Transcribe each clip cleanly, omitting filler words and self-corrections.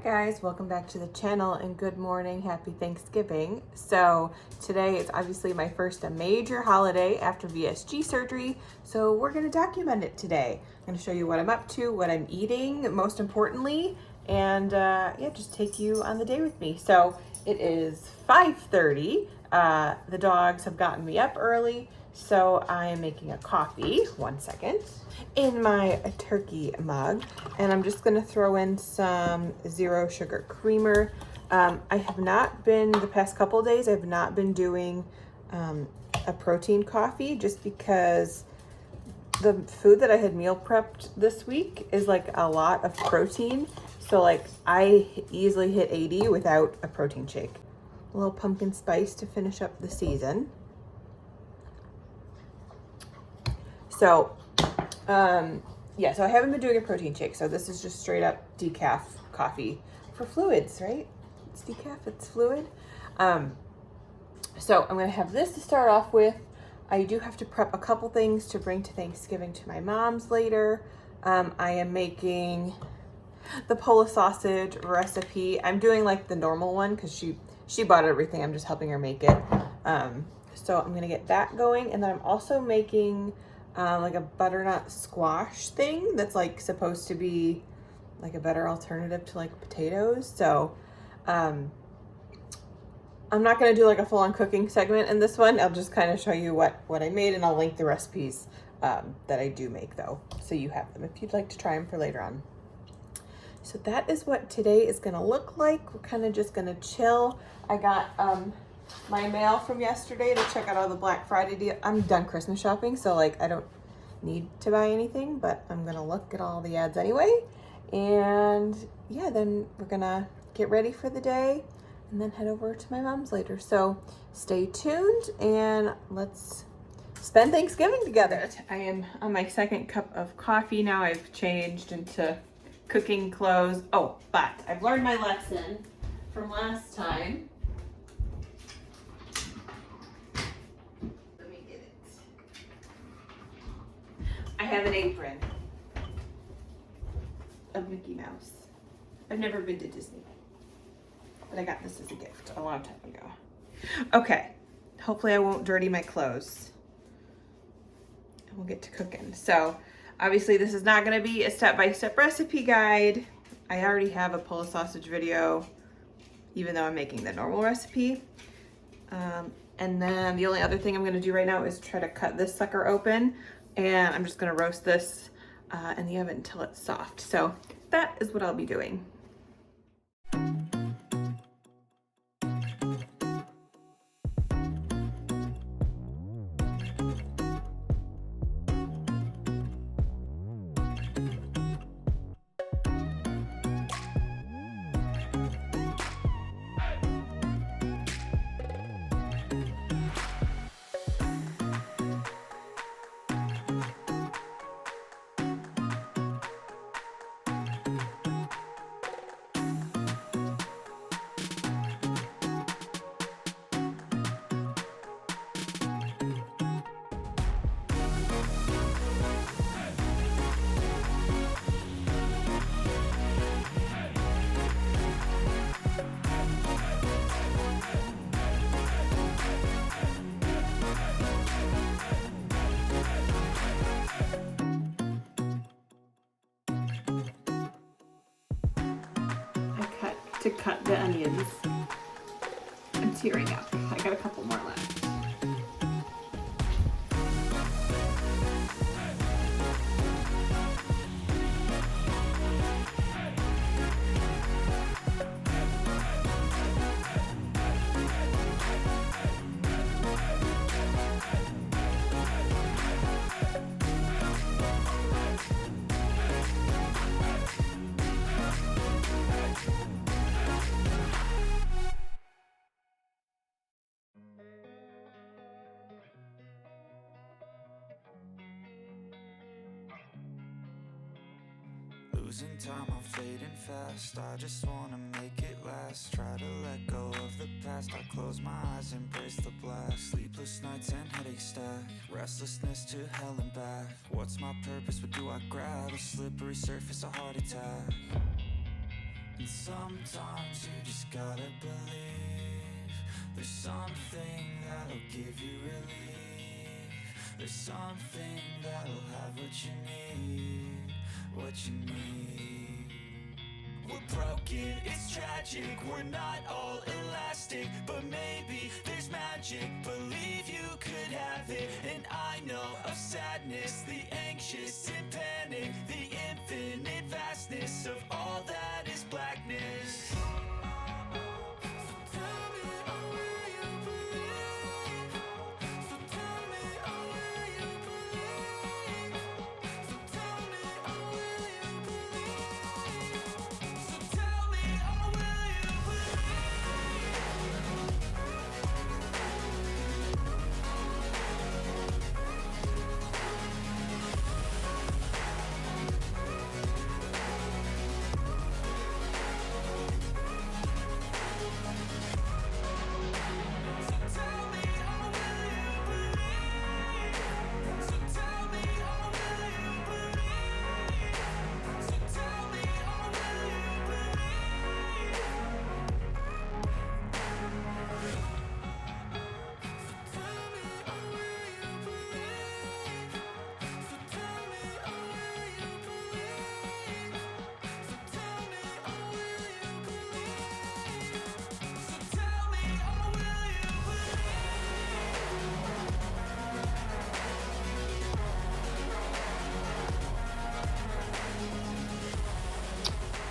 guys, welcome back to the channel and good morning, happy Thanksgiving. So today is obviously my first major holiday after VSG surgery, so we're going to document it today. I'm going to show you what I'm up to, what I'm eating most importantly, and yeah, just take you on the day with me. So it is 5:30. The dogs have gotten me up early, so I am making a coffee, 1 second, in my turkey mug, and I'm just gonna throw in some zero sugar creamer. I have not been, the past couple of days, I've not been doing a protein coffee just because the food that I had meal prepped this week is like a lot of protein. So like I easily hit 80 without a protein shake. A little pumpkin spice to finish up the season. So, yeah, so I haven't been doing a protein shake. So this is just straight up decaf coffee for fluids, right? It's decaf, it's fluid. So I'm gonna have this to start off with. I do have to prep a couple things to bring to Thanksgiving to my mom's later. I am making the Polish sausage recipe. I'm doing like the normal one because she bought everything. I'm just helping her make it. So I'm gonna get that going, and then I'm also making like a butternut squash thing that's like supposed to be like a better alternative to like potatoes. So I'm not gonna do like a full-on cooking segment in this one. I'll just kind of show you what I made, and I'll link the recipes that I do make though, so you have them if you'd like to try them for later on. So that is what today is gonna look like. We're kind of just gonna chill. I got my mail from yesterday to check out all the Black Friday deal. I'm done Christmas shopping, so like I don't need to buy anything, but I'm gonna look at all the ads anyway. And yeah, then we're gonna get ready for the day and then head over to my mom's later. So stay tuned and let's spend Thanksgiving together. I am on my second cup of coffee now. I've changed into cooking clothes. Oh, but I've learned my lesson from last time. Let me get it. I have an apron of Mickey Mouse. I've never been to Disney, but I got this as a gift a long time ago. Okay, hopefully I won't dirty my clothes. And we'll get to cooking. So obviously this is not gonna be a step-by-step recipe guide. I already have a Polish sausage video, even though I'm making the normal recipe. And then the only other thing I'm gonna do right now is try to cut this sucker open, and I'm just gonna roast this in the oven until it's soft. So that is what I'll be doing. To cut the onions. I'm tearing up. I got a couple more left. Losing time, I'm fading fast. I just wanna make it last. Try to let go of the past. I close my eyes, embrace the blast. Sleepless nights and headaches stack. Restlessness to hell and back. What's my purpose? What do I grab? A slippery surface, a heart attack. And sometimes you just gotta believe there's something that'll give you relief. There's something that'll have what you need, what you need. We're broken, it's tragic, we're not all elastic, but maybe there's magic, believe you could have it. And I know of sadness, the anxious and panic, the infinite vastness of all that is blackness.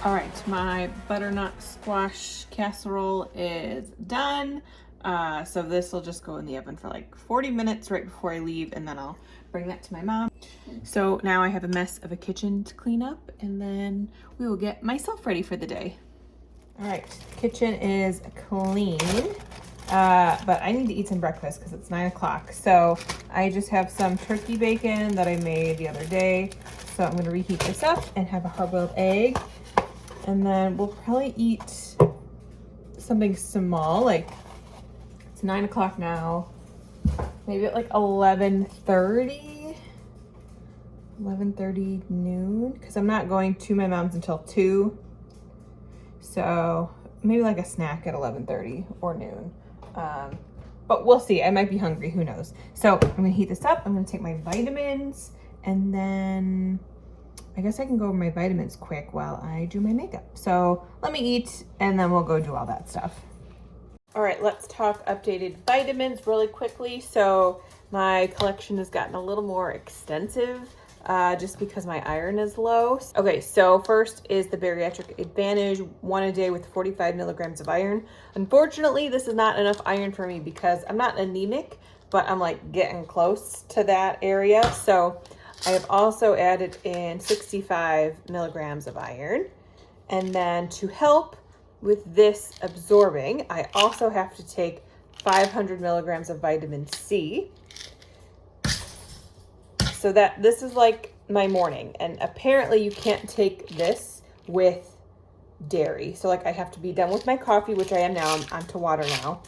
All right, my butternut squash casserole is done. So this will just go in the oven for like 40 minutes right before I leave, and then I'll bring that to my mom. So now I have a mess of a kitchen to clean up, and then we will get myself ready for the day. All right, kitchen is clean, but I need to eat some breakfast because it's 9 o'clock. So I just have some turkey bacon that I made the other day. So I'm gonna reheat this up and have a hard-boiled egg. And then we'll probably eat something small, like it's 9 o'clock now, maybe at like 11:30 noon, because I'm not going to my mom's until 2. So maybe like a snack at 11:30 or noon. But we'll see. I might be hungry, who knows. So I'm gonna heat this up. I'm gonna take my vitamins, and then I guess I can go over my vitamins quick while I do my makeup. So let me eat, and then we'll go do all that stuff. All right, let's talk updated vitamins really quickly. So my collection has gotten a little more extensive just because my iron is low. Okay, so first is the Bariatric Advantage, 1 a day with 45 milligrams of iron. Unfortunately, this is not enough iron for me because I'm not anemic, but I'm like getting close to that area. So I have also added in 65 milligrams of iron. And then to help with this absorbing, I also have to take 500 milligrams of vitamin C. So that this is like my morning. And apparently you can't take this with dairy. So like I have to be done with my coffee, which I am now. I'm onto water now.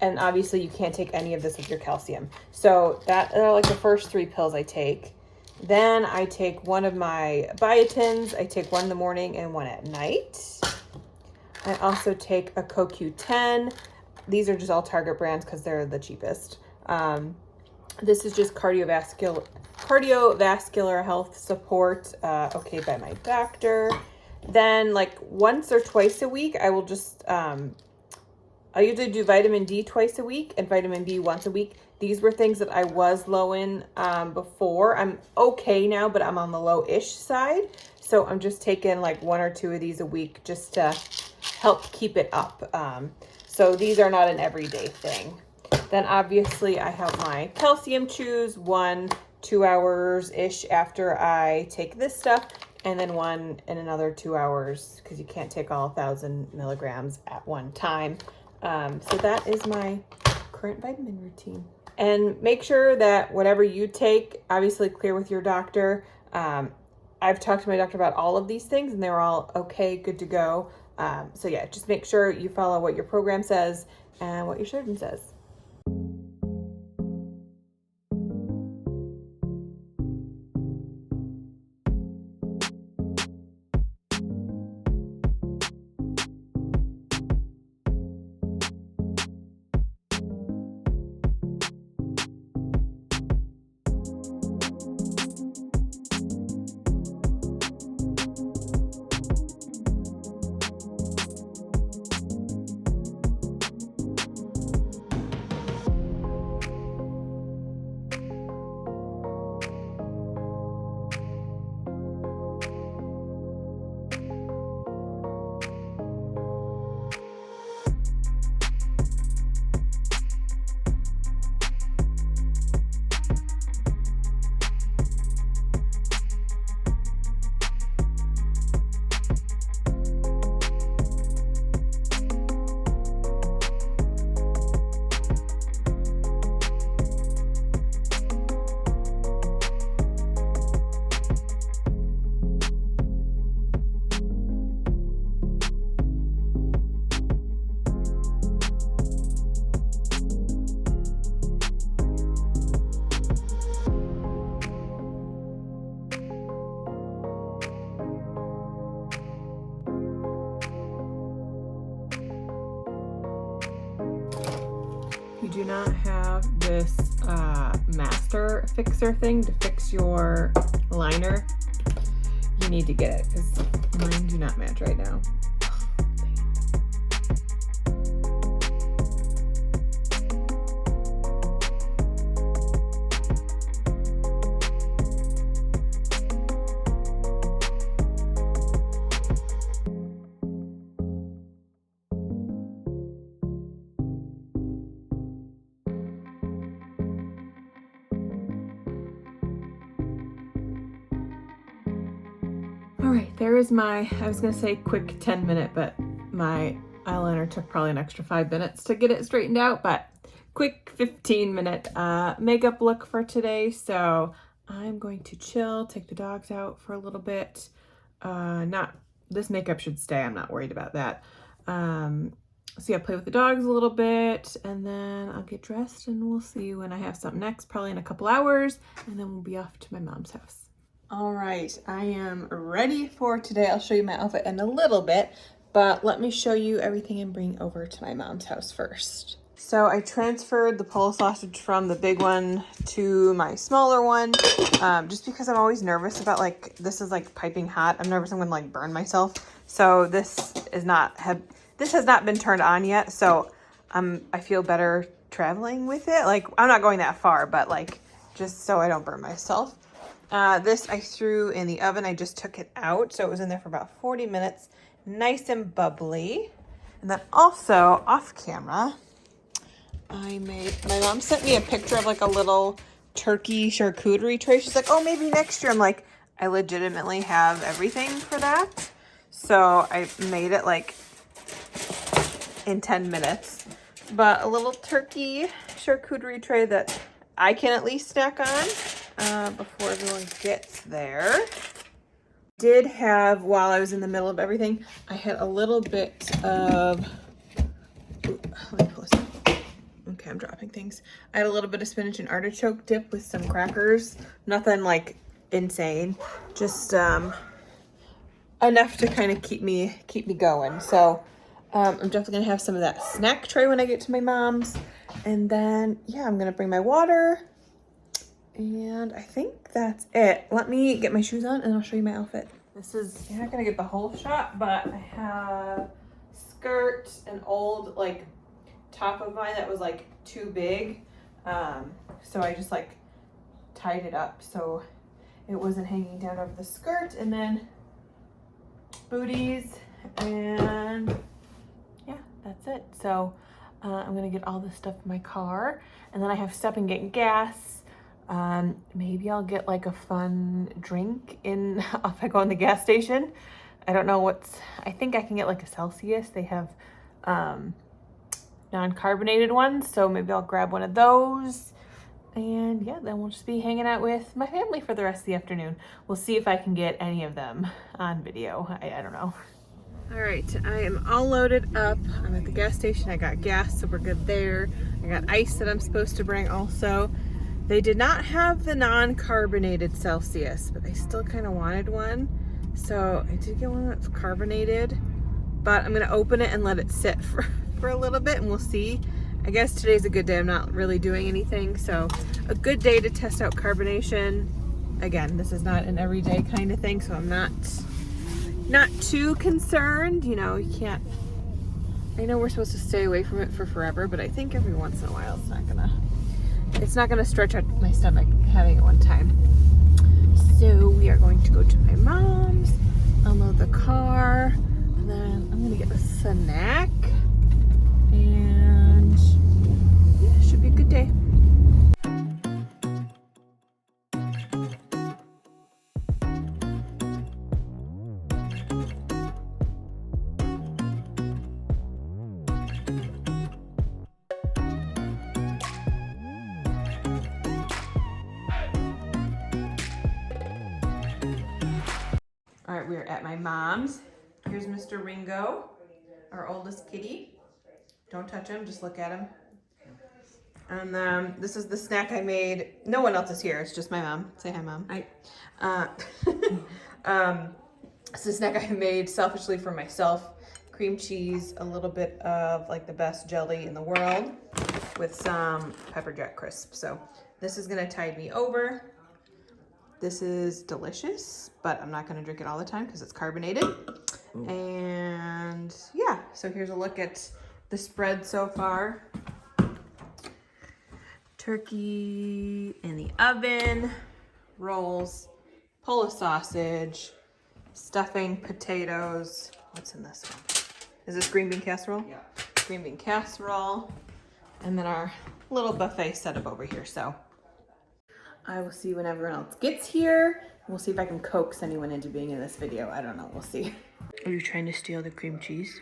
And obviously you can't take any of this with your calcium. So that are like the first 3 pills I take. Then I take one of my biotins. I take one in the morning and one at night. I also take a CoQ10. These are just all Target brands because they're the cheapest. This is just cardiovascular health support, okay, by my doctor. Then like once or twice a week, I will just, I usually do vitamin D twice a week and vitamin B once a week. These were things that I was low in before. I'm okay now, but I'm on the low-ish side. So I'm just taking like 1 or 2 of these a week just to help keep it up. So these are not an everyday thing. Then obviously I have my calcium chews, 1-2 hours-ish after I take this stuff, and then one in another 2 hours because you can't take all 1,000 milligrams at one time. So that is my current vitamin routine. And make sure that whatever you take, obviously clear with your doctor. I've talked to my doctor about all of these things and they're all okay, good to go. So yeah, just make sure you follow what your program says and what your surgeon says. do not have this master fixer thing to fix your liner, you need to get it because mine do not match right now. All right, there is my, I was gonna say quick 10-minute, but my eyeliner took probably an extra 5 minutes to get it straightened out, but quick 15-minute makeup look for today. So I'm going to chill, take the dogs out for a little bit. This makeup should stay, I'm not worried about that. So yeah, play with the dogs a little bit, and then I'll get dressed and we'll see when I have something next, probably in a couple hours, and then we'll be off to my mom's house. All right, I am ready for today. I'll show you my outfit in a little bit, but let me show you everything and bring over to my mom's house first. So I transferred the pole sausage from the big one to my smaller one, just because I'm always nervous about, like, this is like piping hot. I'm nervous I'm gonna like burn myself. So this has not been turned on yet. So I feel better traveling with it. Like, I'm not going that far, but like just so I don't burn myself. This I threw in the oven. I just took it out. So it was in there for about 40 minutes. Nice and bubbly. And then also off camera, my mom sent me a picture of like a little turkey charcuterie tray. She's like, oh, maybe next year. I'm like, I legitimately have everything for that. So I made it like in 10 minutes. But a little turkey charcuterie tray that I can at least snack on before everyone gets there. Did have, while I was in the middle of everything, I had a little bit of, let me pull this up. Okay, I'm dropping things. I had a little bit of spinach and artichoke dip with some crackers. Nothing like insane, just enough to kind of keep me going. So I'm definitely gonna have some of that snack tray when I get to my mom's. And then, yeah, I'm gonna bring my water. And I think that's it. Let me get my shoes on and I'll show you my outfit. You're not gonna get the whole shot, but I have skirt, an old like top of mine that was like too big. So I just like tied it up so it wasn't hanging down over the skirt, and then booties, and yeah, that's it. So I'm gonna get all this stuff in my car, and then I have to stop and get gas. Maybe I'll get like a fun drink if I go in the gas station. I don't know I think I can get like a Celsius. They have non-carbonated ones, so maybe I'll grab one of those. And yeah, then we'll just be hanging out with my family for the rest of the afternoon. We'll see if I can get any of them on video. I don't know. All right, I am all loaded up. I'm at the gas station. I got gas, so we're good there. I got ice that I'm supposed to bring also. They did not have the non-carbonated Celsius, but I still kind of wanted one. So I did get one that's carbonated, but I'm gonna open it and let it sit for a little bit and we'll see. I guess today's a good day. I'm not really doing anything, so a good day to test out carbonation. Again, this is not an everyday kind of thing, so I'm not too concerned. You know, you can't, I know we're supposed to stay away from it for forever, but I think every once in a while it's not gonna stretch out my stomach having it one time. So we are going to go to my mom's, unload the car, and then I'm gonna get a snack, and yeah, it should be a good day. All right, we're at my mom's. Here's Mr. Ringo, our oldest kitty. Don't touch him, just look at him. And this is the snack I made. No one else is here, it's just my mom. Say hi, Mom. Hi. It's a snack I made selfishly for myself. Cream cheese, a little bit of like the best jelly in the world. with some pepper jack crisp. So this is gonna tide me over. This is delicious, but I'm not gonna drink it all the time because it's carbonated. Ooh. And yeah, so here's a look at the spread so far. Turkey in the oven, rolls, Polish sausage, stuffing, potatoes. What's in this one? Is this green bean casserole? Yeah. Green bean casserole. And then our little buffet set up over here. So I will see when everyone else gets here. We'll see if I can coax anyone into being in this video. I don't know. We'll see. Are you trying to steal the cream cheese?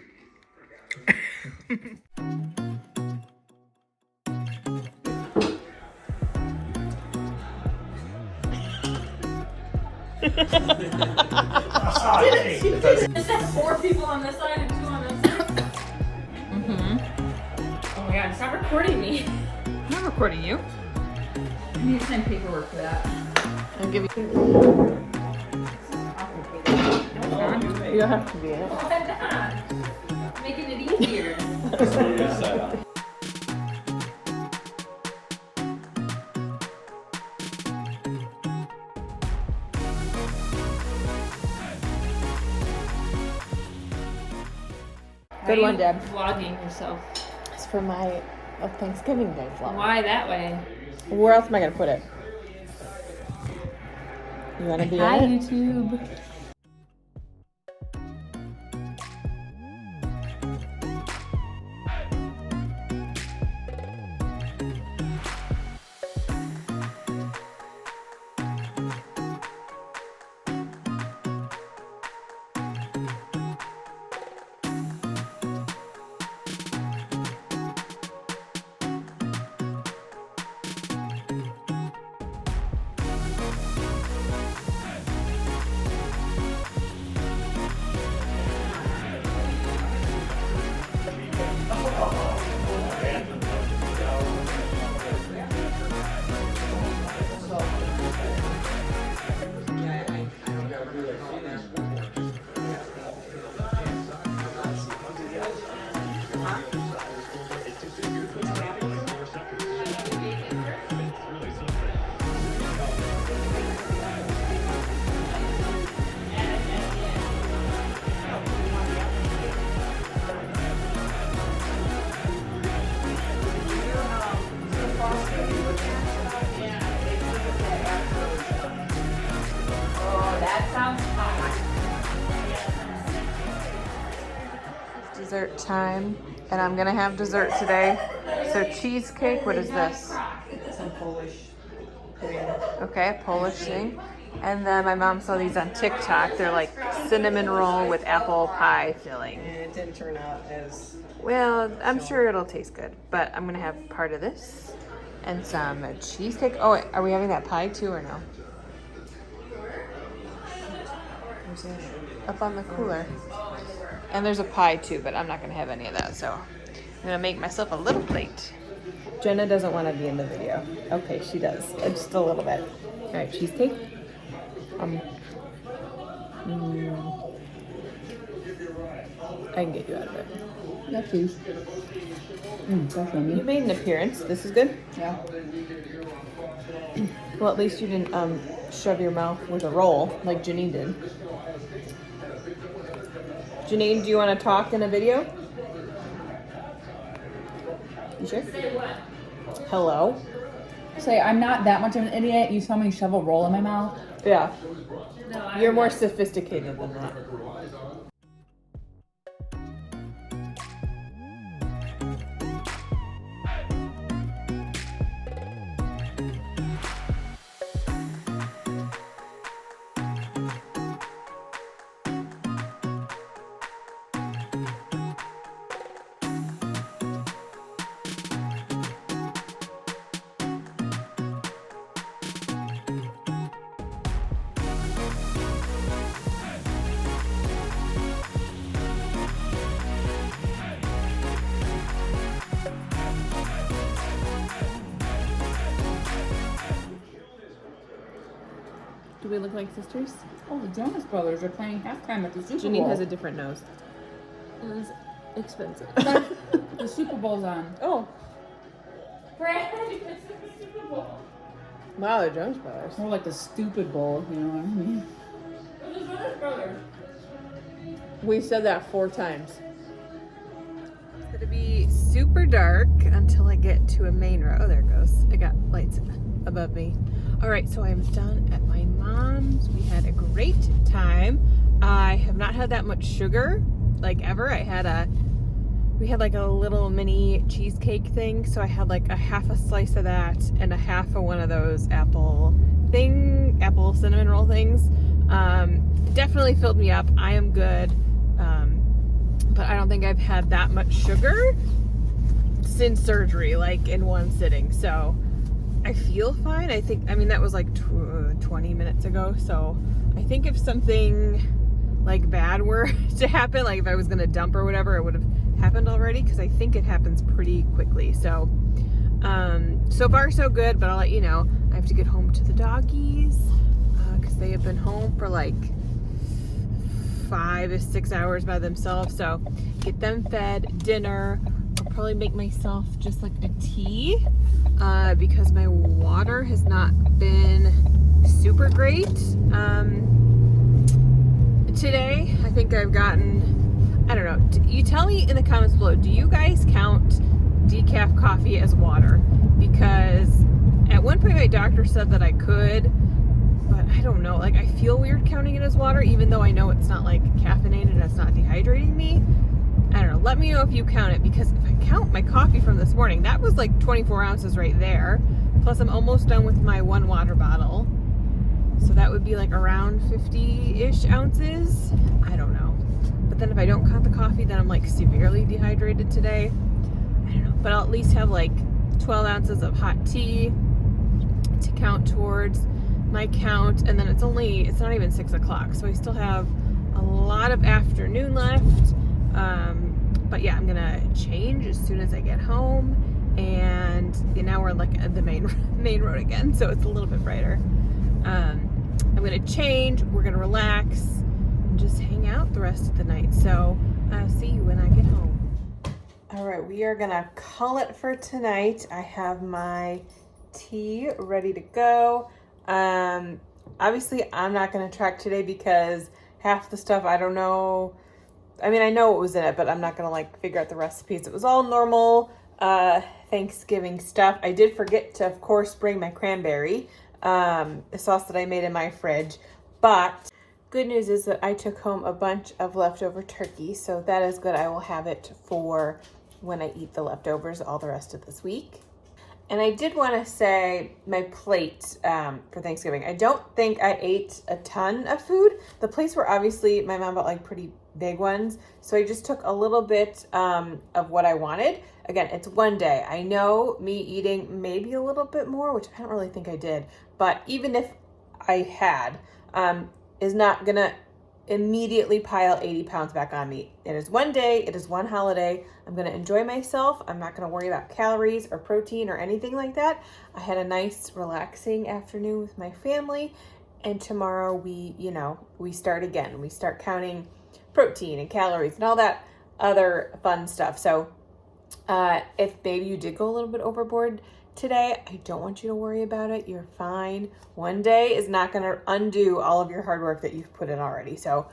Is that 4 people on this side and 2 on this side? Mm-hmm. Oh my god, stop recording me. I'm not recording you. I need to send paperwork for that. I'll give you. You don't have to be in it. Why not? Making it easier. Good one, Deb. Vlogging yourself. It's for my Thanksgiving Day vlog. Why that way? Where else am I gonna put it? You wanna be Hi, in it? YouTube. Dessert time, and I'm gonna have dessert today. So cheesecake, what is this? Some Polish pudding. Okay, Polish thing. And then my mom saw these on TikTok. They're like cinnamon roll with apple pie filling. And it didn't turn out as... Well, I'm sure it'll taste good, but I'm gonna have part of this and some cheesecake. Oh, wait, are we having that pie too or no? Where's that? Up on the cooler. And there's a pie too, but I'm not gonna have any of that, so I'm gonna make myself a little plate. Jenna doesn't want to be in the video. Okay, she does. Just a little bit. All right, cheesecake. I can get you out of it. Yeah, please. Definitely. You made an appearance. This is good. Yeah. Well, at least you didn't shove your mouth with a roll like Janine did. Janine, do you want to talk in a video? You sure? Say what? Hello? Say, I'm not that much of an idiot. You saw me shove a roll in my mouth. Yeah. No, You're more sophisticated than that. Do we look like sisters? Oh, the Jonas Brothers are playing halftime at the Super Bowl. Janine has a different nose. It was expensive. The Super Bowl's on. Oh. Wow, the Jones Brothers. More like the stupid bowl, you know what I mean? We said that 4 times. It's gonna be super dark until I get to a main road. Oh, there it goes. I got lights above me. All right, so I'm done at my mom's. We had a great time. I have not had that much sugar, like ever. We had like a little mini cheesecake thing, so I had like a half a slice of that and a half of one of those apple cinnamon roll things. Definitely filled me up. I am good. But I don't think I've had that much sugar since surgery, like in one sitting. So I feel fine. I mean, that was like 20 minutes ago. So I think if something like bad were to happen, like if I was going to dump or whatever, it would have happened already, because I think it happens pretty quickly. So, so far so good, but I'll let you know. I have to get home to the doggies, because they have been home for like 5 to 6 hours by themselves. So get them fed, dinner. I'll probably make myself just like a tea, because my water has not been super great. Today, I think I've gotten, I don't know, you tell me in the comments below, do you guys count decaf coffee as water? Because at one point my doctor said that I could, but I don't know, like I feel weird counting it as water, even though I know it's not like caffeinated and it's not dehydrating me. I don't know, let me know if you count it, because if I count my coffee from this morning, that was like 24 ounces right there. Plus I'm almost done with my 1 water bottle. So that would be like around 50-ish ounces. I don't know. But then if I don't count the coffee, then I'm like severely dehydrated today. I don't know. But I'll at least have like 12 ounces of hot tea to count towards my count. And then it's not even 6 o'clock. So I still have a lot of afternoon left. But yeah, I'm gonna change as soon as I get home. And now we're like at the main road again. So it's a little bit brighter. I'm gonna change, we're gonna relax, and just hang out the rest of the night. So I'll see you when I get home. All right, we are gonna call it for tonight. I have my tea ready to go. Obviously I'm not gonna track today because half the stuff I don't know. I mean, I know what was in it, but I'm not gonna like figure out the recipes. It was all normal Thanksgiving stuff. I did forget to, of course, bring my cranberry sauce that I made in my fridge, but good news is that I took home a bunch of leftover turkey, so that is good. I will have it for when I eat the leftovers all the rest of this week. And I did want to say my plate for Thanksgiving. I don't think I ate a ton of food. The plates were obviously, my mom bought like pretty big ones, so I just took a little bit of what I wanted. Again, it's one day. I know me eating maybe a little bit more, which I don't really think I did, but even if I had, is not gonna immediately pile 80 pounds back on me. It is one day, it is one holiday. I'm gonna enjoy myself. I'm not gonna worry about calories or protein or anything like that. I had a nice relaxing afternoon with my family, and tomorrow we start again. We start counting protein and calories and all that other fun stuff. So if maybe you did go a little bit overboard today, I don't want you to worry about it. You're fine. One day is not going to undo all of your hard work that you've put in already. So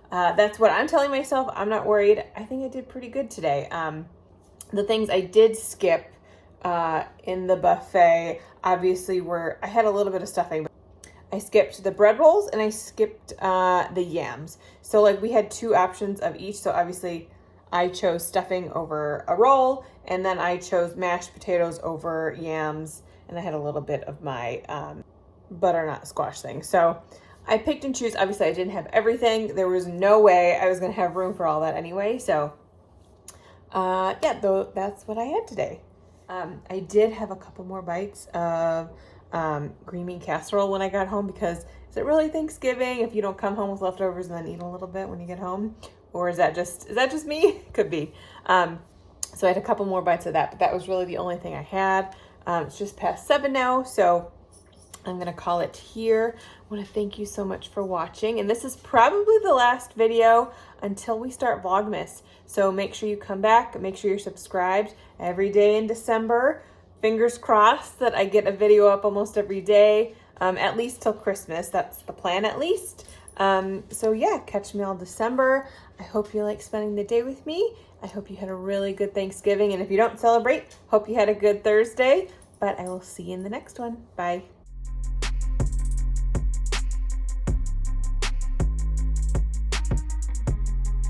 that's what I'm telling myself. I'm not worried. I think I did pretty good today. The things I did skip in the buffet obviously I had a little bit of stuffing. I skipped the bread rolls and I skipped the yams. So like we had 2 options of each. So obviously I chose stuffing over a roll, and then I chose mashed potatoes over yams, and I had a little bit of my butternut squash thing. So I picked and choose. Obviously, I didn't have everything. There was no way I was going to have room for all that anyway. So yeah, that's what I had today. I did have a couple more bites of green bean casserole when I got home, because is it really Thanksgiving if you don't come home with leftovers and then eat a little bit when you get home? Or is that just me? Could be. So I had a couple more bites of that, but that was really the only thing I had. It's just past 7 now, so I'm gonna call it here. I want to thank you so much for watching, and this is probably the last video until we start Vlogmas. So make sure you come back, make sure you're subscribed every day in December. fingers crossed that I get a video up almost every day, at least till Christmas. That's the plan, at least. So yeah, catch me all December. I hope you like spending the day with me. I hope you had a really good Thanksgiving. And if you don't celebrate, hope you had a good Thursday. But I will see you in the next one. Bye.